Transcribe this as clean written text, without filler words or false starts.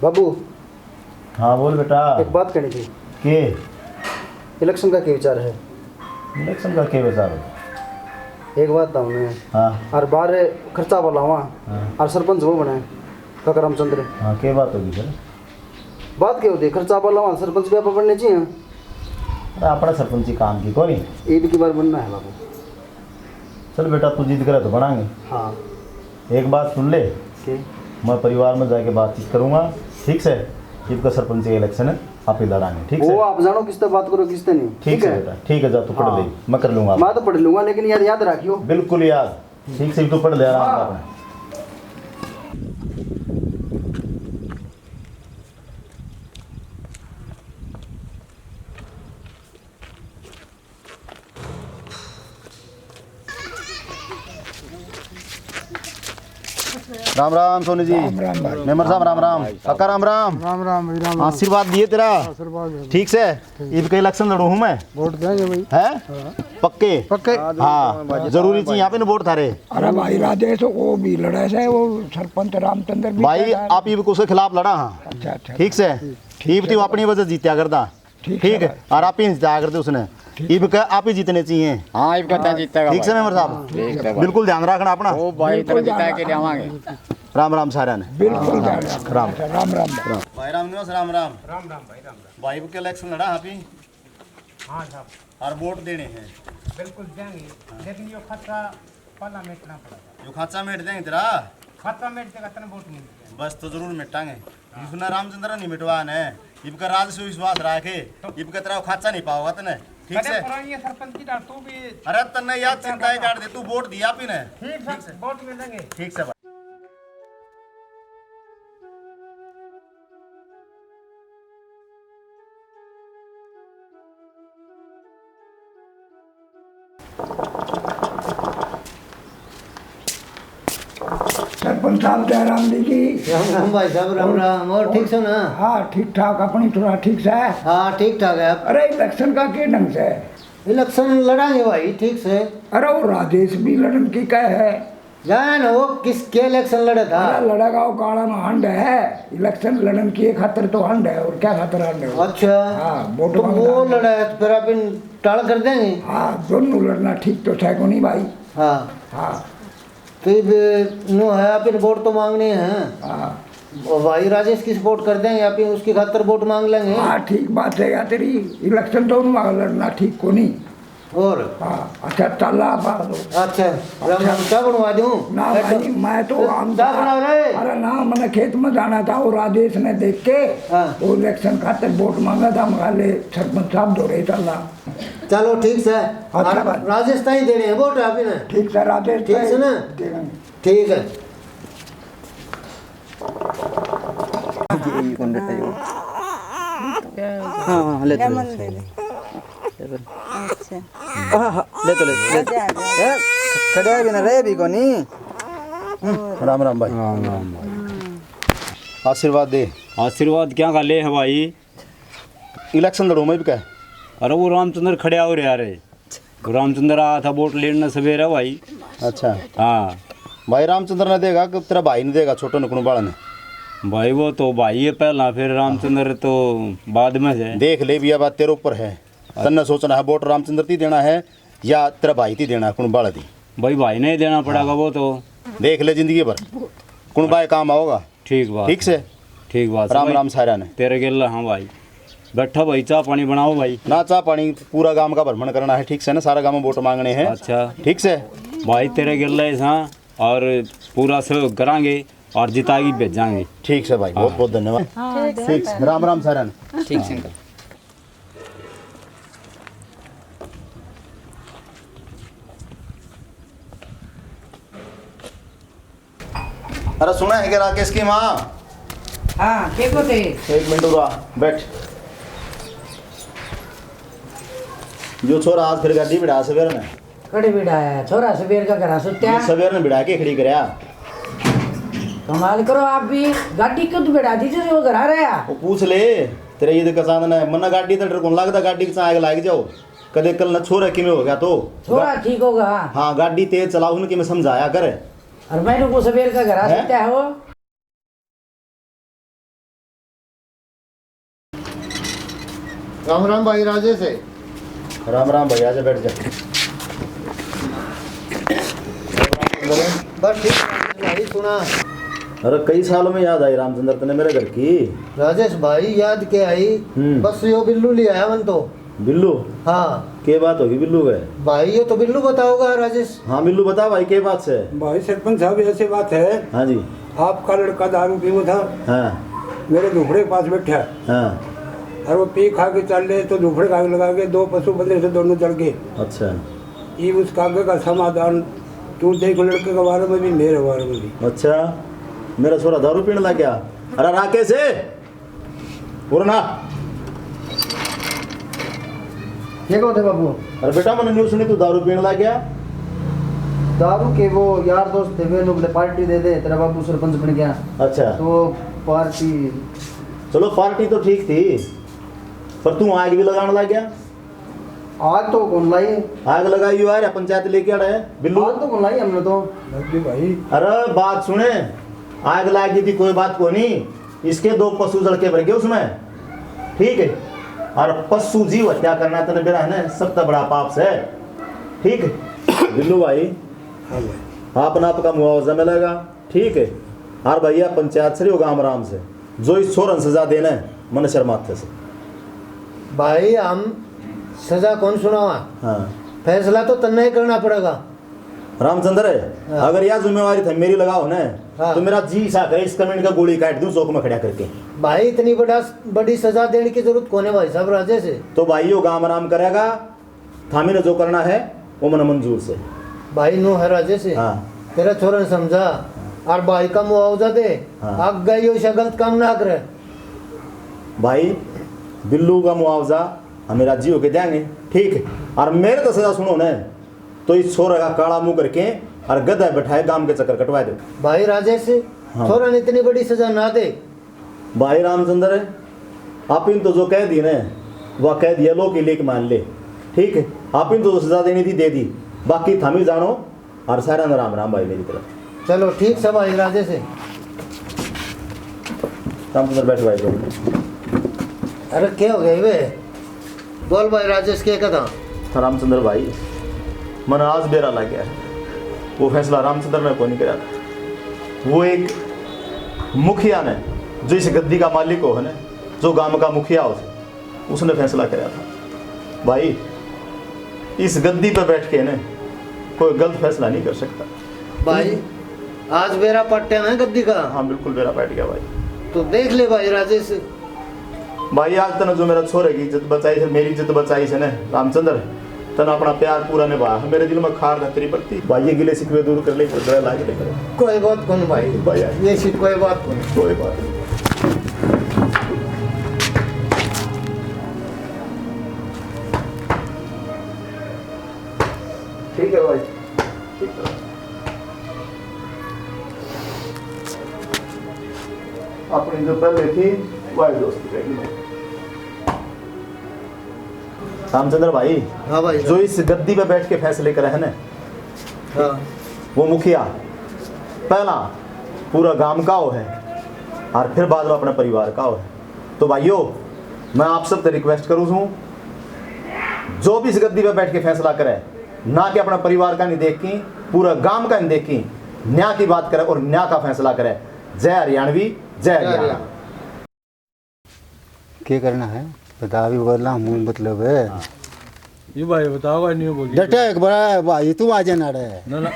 बाबू। हाँ बोल बेटा। एक बात कहनी थी। के इलेक्शन का क्या विचार है? इलेक्शन का क्या विचार है? एक बात था मैं। हाँ और बाहर खर्चा वाला हुआ हाँ और सरपंच वो बने काका रामचंद्र। हाँ क्या बात होगी सर? बात क्या होती है? खर्चा वाला हुआ सरपंच भी आप बनने चाहिए। अरे अपना सरपंची काम की कौन? ईद की बार बनना है बाबू। चल बेटा तू जिद करे तो बढ़ाएंगे। हाँ एक बात सुन ले, के मैं परिवार में जाके बातचीत करूँगा, ठीक से? इसका सरपंच के इलेक्शन है, आप ही लड़ाएंगे, ठीक से? वो आप जानो किससे बात करो किससे नहीं। ठीक है बेटा, ठीक है, जा तू पढ़ हाँ। ले, मैं कर लूँगा। मैं तो पढ़ लूंगा लेकिन याद याद रखियो। बिल्कुल याद, ठीक से तू पढ़ ले आराम से अपने। राम राम सोनी जी। मेमर साहब राम राम। काका राम राम। राम राम भाई राम। आशीर्वाद दिए तेरा, ठीक से? ईद का इलेक्शन लड़ू हूँ मैं। वोट देंगे भाई। है पक्के? पक्के। हाँ जरूरी चाहिए यहाँ पे ना वोट थारे। अरे भाई राजेश वो भी लड़ा है, वो सरपंच रामचंद्र भी भाई आप ईब को उसके खिलाफ लड़ा। हाँ अच्छा अच्छा ठीक से? ईब थी अपनी वजह जीत्या करता, ठीक है? और आप ही जीता करते उसने। ईब का आप ही जीतने चाहिए। हाँ ये कहता जीतेगा ठीक से मेमर साहब? बिल्कुल ध्यान रखना अपना। वो भाई तरह जिता के जावांगे। राम राम सारा ने। बिल्कुल राम राम राम भाई राम निवास राम राम। राम राम भाई राम। भाई के इलेक्शन लड़ा आप ही? हाँ साहब और वोट देने हैं। बिल्कुल देंगे, लेकिन ये खतरा पहला मिटना पड़ेगा। जो खाचा मिट देंगे तेरा, खतरा मिट जाएगा तब वोट मिल बस तो जरूर मिटाएंगे। इसने रामचंद्र नहीं मिटवान है, इनका राज से विश्वास रखे, इनका तेरा खाचा नहीं पाओगा तने, ठीक से? पुरानी सरपंच की तू भी अरे तन्ने याद चिंता काट दे, तू वोट दिया भी ने, ठीक से वोट मिलेंगे। ठीक से? सरपंच साहब जयराम जी। राम राम भाई साहब राम राम। और ठीक से ना? हाँ ठीक ठाक, अपनी थोड़ा ठीक से है। हाँ ठीक ठाक है। अरे इलेक्शन का के ढंग से? इलेक्शन लड़ाएंगे भाई ठीक से। अरे वो राजेश भी लड़न की कह है। जाए ना वो किसके इलेक्शन लड़ा था? अरे लड़ेगा वो काला में हंड है। इलेक्शन लड़न की एक खातर तो हंड है, और क्या खातर हंड है? अच्छा हाँ वोट तो वो मांगना। लड़ा है तो फिर आप टाल कर देंगे। हाँ दोनों लड़ना ठीक तो है को नहीं भाई। हाँ हाँ तो नो है आप वोट तो मांगने हैं। हाँ और भाई राजेश की सपोर्ट कर देंगे आप उसकी खातर वोट मांग लेंगे। हाँ ठीक बात है यार तेरी। इलेक्शन दोनों लड़ना ठीक को नहीं। और हाँ अच्छा चला अच्छा राम राम क्या बनवा दूं? ना भाई मैं तो आम क्या बना रहे? अरे ना मैंने खेत में जाना था, वो राजेश ने देख के हाँ। वो इलेक्शन खातिर वोट मांगा था, मगा ले सरपंच साहब दो रहे चल रहा। चलो ठीक से। अच्छा बात। राजेश ताई दे रहे हैं वोट आप ने? ठीक से राजेश ठीक से ना? देंगे। ठीक है। हाँ ले तो ले खड़े भी ना रहे भी कोनी। राम राम भाई। राम राम। आशीर्वाद दे। आशीर्वाद क्या का ले है भाई? इलेक्शन लड़ू मैं भी क्या? अरे वो रामचंद्र खड़े हो रहे यार, रामचंद्र आया था वोट लेना सवेरा भाई। अच्छा हाँ भाई रामचंद्र ने देगा कि तेरा भाई ने देगा? छोटे नुकड़ू बाड़ा ने? भाई वो तो भाई है पहला, फिर रामचंद्र तो बाद में है। देख ले भी बात तेरे ऊपर है, तन्ने सोचना है वोट रामचंद्र ती देना है या तेरा भाई ती देना है कुणबाड़ा दी? भाई भाई नहीं देना पड़ेगा वो तो। देख ले जिंदगी भर कुणबाए काम आओगा, ठीक बात, ठीक से? ठीक बात। राम राम सारा ने। तेरे गिल्ला हाँ भाई। बैठो भाई चाय पानी बनाओ भाई। ना चाह पानी पूरा गांव का भ्रमण करना है, ठीक से ना? सारा गांव में वोट मांगने हैं, अच्छा ठीक से? भाई तेरे गिल्ला हाँ, और पूरा सहयोग करांगे और जितागी भेजांगे। ठीक से भाई, बहुत बहुत धन्यवाद। ठीक से। राम राम सारा ने। ठीक से। अरे सुना है कि राकेश की माँ? हाँ ठीक होते। एक मिनट रुका, बैठ। जो छोरा आज फिर गाड़ी बिड़ा सवेर ने कड़ी बिठाया छोरा सवेर का घरा सुत्या। सवेर ने बिड़ा के खड़ी करया। कमाल करो आप भी, गाड़ी क्यों तो बिठा दीजिए वो घर आ रहा। वो पूछ ले तेरे ये का साधन है, मना गाड़ी तो डर कौन लगता? गाड़ी के आग लाग जाओ कदे कल न छोरा कि में हो गया तो छोरा ठीक होगा। हाँ गाड़ी तेज चलाओ उनकी में समझाया करे। और मैंने वो सवेर का घर आ है? सुत्या है वो। राम राम भाई राजेश है। राम राम भाई, आजा बैठ जा। बस ठीक है भाई, सुना अरे कई सालों में याद आई रामचंद्र तने मेरे घर की। राजेश भाई याद के आई, बस यो बिल्लू ले आया मन तो। बिल्लू? हाँ के बात होगी बिल्लू है? भाई ये तो बिल्लू बताओगा राजेश। हाँ बिल्लू बता भाई, के बात से? भाई सरपंच साहब ऐसी बात है, हाँ जी। आपका लड़का दारू पीवा था, हाँ मेरे झोपड़े के पास बैठा, हाँ। और वो पी खा के चल रहे तो झोपड़े का आग लगा के 2 पशु बंदे से दोनों जल गए। अच्छा ये उस कागज का समाधान तू देख, लड़के के बारे में भी मेरे बारे में भी। अच्छा, मेरा छोरा दारू पीने लग गया? अरे राकेश है ना? ये कौन थे बाबू? अरे बेटा मैंने न्यूज़ सुनी तू दारू पीने लग गया। दारू के वो यार दोस्त थे, वे लोग बोले पार्टी दे दे, तेरा बाबू सरपंच बन गया अच्छा तो पार्टी। चलो पार्टी तो ठीक थी, पर तू आग भी लगाने लग गया। आग तो कौन लाई? आग लगाई हुआ है, पंचायत लेके आ रहे हैं बिल्लू। आग तो कौन लाई हमने तो। भाई अरे बात सुने, आग लगी थी कोई बात को नहीं, इसके 2 पशु जल के भर गए उसमें, ठीक है। और पशु जीव हत्या करना तो मेरा है ना सबसे बड़ा पाप से, ठीक है बिल्लू भाई। अपना आपका मुआवजा मिलेगा, ठीक है। और भैया पंचायत से होगा आराम से, जो इस छोरन सजा देना है मन शर्माते से। भाई हम सजा कौन सुनावा? हाँ फैसला तो तन्ने ही करना पड़ेगा रामचंद्र है, हाँ। अगर यह जिम्मेवारी था मेरी लगाओ ना, हाँ। तो मेरा जी सा करे इस कमेंट का गोली काट दूं चौक में खड़ा करके। भाई इतनी बड़ी सजा देने की जरूरत कौन है भाई साहब राजेश? तो भाई वो गाम आराम करेगा, थामी ने जो करना है वो मन मंजूर से। भाई नो है राजेश, हाँ। तेरा छोरा ने समझा और भाई का मुआवजा दे। हाँ। आग गई हो गलत काम ना करे। भाई बिल्लू का मुआवजा हमें राजी होके देंगे, ठीक है। और मेरे तो सजा सुनो ना, तो इस छोरा का काला मुंह करके और गधा बैठाए गांव के चक्कर कटवा दो। भाई राजेश हाँ। छोरा ने इतनी बड़ी सजा ना दे। भाई रामचंद्र है, आप इन तो जो कह दी ना वह कह दिया, लो के लेके मान ले, ठीक है। आप इन तो सजा देनी थी दे दी, बाकी थामी जानो और सारा राम राम भाई मेरी तरफ। चलो ठीक सब भाई राजेश। रामचंद्र बैठ भाई बोल। अरे क्या हो गया वे? बोल भाई राजेश क्या कहा? रामचंद्र भाई मन आज बेरा लग गया है, वो फैसला रामचंद्र ने कोई नहीं कराया था। वो एक मुखिया ने, जो इस गद्दी का मालिक हो है ना, जो गांव का मुखिया हो, उसने फैसला कराया था। भाई इस गद्दी पर बैठ के ना कोई गलत फैसला नहीं कर सकता। भाई आज बेरा पट्टे ना गद्दी का। हाँ बिल्कुल बेरा बैठ गया भाई। तो देख ले भाई राजेश। भाई आज तने जो मेरा छोरे की इज्जत बचाई है, मेरी इज्जत बचाई है ना रामचंद्र, तना अपना प्यार पूरा निभा। मेरे दिल में खार तेरी पड़ती, भाई ये गिले शिकवे दूर कर ले, लागे ले करे। कोई बात कौन भाई, भाई ये सी कोई बात कौन। कोई बात नहीं। ठीक है भाई, ठीक है। अपनी जो पहले थी वही दोस्ती रहेगी। रामचंद्र भाई, हाँ भाई। जो इस गद्दी पे बैठ के फैसले करे है ना, हाँ। वो मुखिया पहला पूरा गांव का हो है और फिर बाद में अपने परिवार का हो है। तो भाइयों मैं आप सबसे रिक्वेस्ट करूँ हूँ, जो भी इस गद्दी पे बैठ के फैसला करे, ना कि अपना परिवार का नहीं देखी, पूरा गांव का नहीं देखी, न्याय की बात करे और न्याय का फैसला करे। जय हरियाणवी, जय हरियाणा। क्या करना है बता भी बोलना मुँह मतलब है। ये भाई बताओ नहीं बोलिए। डटे एक बड़ा भाई तू आ जाना रे। ना